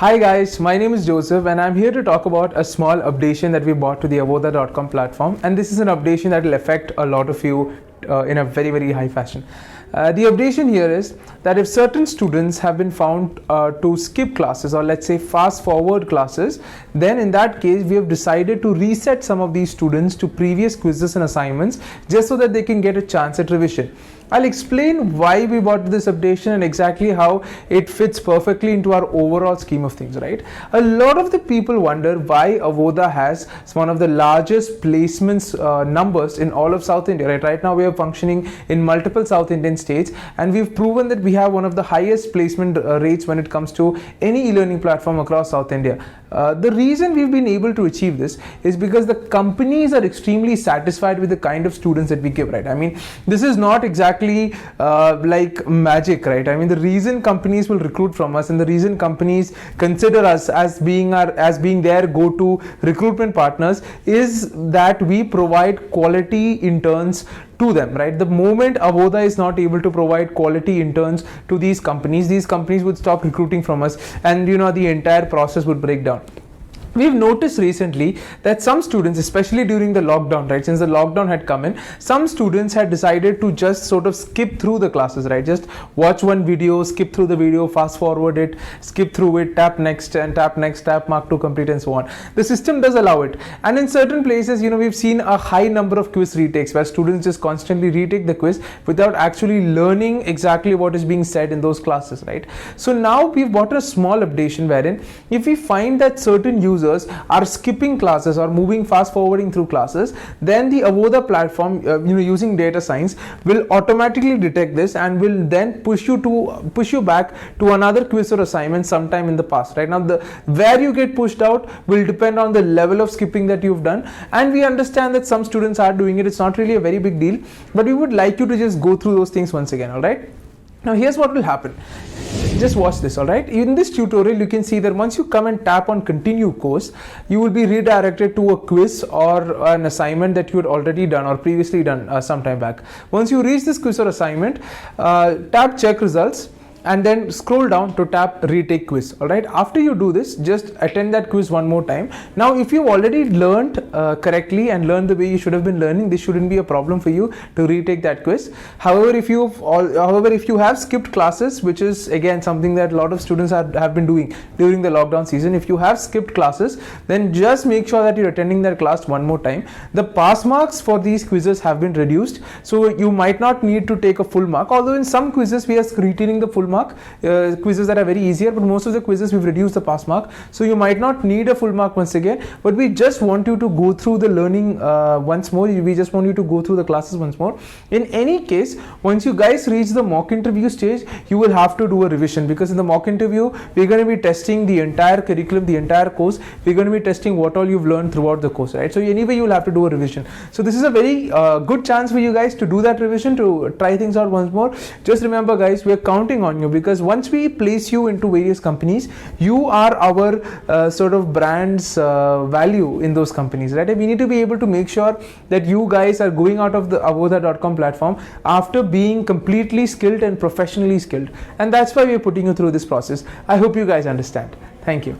Hi guys, my name is Joseph and I'm here to talk about a small updation that we brought to the Avoda.com platform, and this is an updation that will affect a lot of you in a very high fashion. The updation here is that if certain students have been found to skip classes, or let's say fast forward classes, then in that case we have decided to reset some of these students to previous quizzes and assignments just so that they can get a chance at revision. I'll explain why we brought this updation and exactly how it fits perfectly into our overall scheme of things, right? A lot of the people wonder why Avoda has one of the largest placements numbers in all of South India, right? Right now we are functioning in multiple South Indian states, and we've proven that we have one of the highest placement rates when it comes to any e-learning platform across South India. The reason we've been able to achieve this is because the companies are extremely satisfied with the kind of students that we give, right? I mean, this is not exactly like magic, right? I mean, the reason companies will recruit from us and the reason companies consider us as being their go-to recruitment partners is that we provide quality interns to them, right? The moment Avoda is not able to provide quality interns to these companies would stop recruiting from us, and the entire process would break down. We've noticed recently that some students, especially during the lockdown, right, since the lockdown had come in, some students had decided to just sort of skip through the classes, right? Just watch one video, skip through the video, fast forward it, skip through it, tap next and tap next, tap mark to complete, and so on. The system does allow it. And in certain places, we've seen a high number of quiz retakes where students just constantly retake the quiz without actually learning exactly what is being said in those classes, right? So now we've brought a small updation wherein if we find that certain users are skipping classes or moving fast forwarding through classes, then the Avoda platform using data science will automatically detect this and will then push you back to another quiz or assignment sometime in the past, right? Now where you get pushed out will depend on the level of skipping that you've done, and we understand that some students are doing it. It's not really a very big deal, but we would like you to just go through those things once again. All right, now here's what will happen. Just watch this. All right, in this tutorial you can see that once you come and tap on continue course, you will be redirected to a quiz or an assignment that you had already done or previously done some time back. Once you reach this quiz or assignment, tap check results and then scroll down to tap retake quiz. All right, after you do this, just attend that quiz one more time. Now if you've already learned correctly and learned the way you should have been learning, this shouldn't be a problem for you to retake that quiz. However, if you have skipped classes, which is again something that a lot of students have been doing during the lockdown season, if you have skipped classes, then just make sure that you're attending that class one more time. The pass marks for these quizzes have been reduced, so you might not need to take a full mark, although in some quizzes we are retaining the full mark. Quizzes that are very easier, but most of the quizzes we've reduced the pass mark, so you might not need a full mark once again, but we just want you to go through the learning once more. We just want you to go through the classes once more. In any case, once you guys reach the mock interview stage, you will have to do a revision, because in the mock interview we're going to be testing the entire curriculum, the entire course. We're going to be testing what all you've learned throughout the course, right? So anyway, you'll have to do a revision. So this is a very good chance for you guys to do that revision, to try things out once more. Just remember guys, we're counting on you, because once we place you into various companies, you are our sort of brand's value in those companies, right? And we need to be able to make sure that you guys are going out of the Avoda.com platform after being completely skilled and professionally skilled, and that's why we're putting you through this process. I hope you guys understand. Thank you.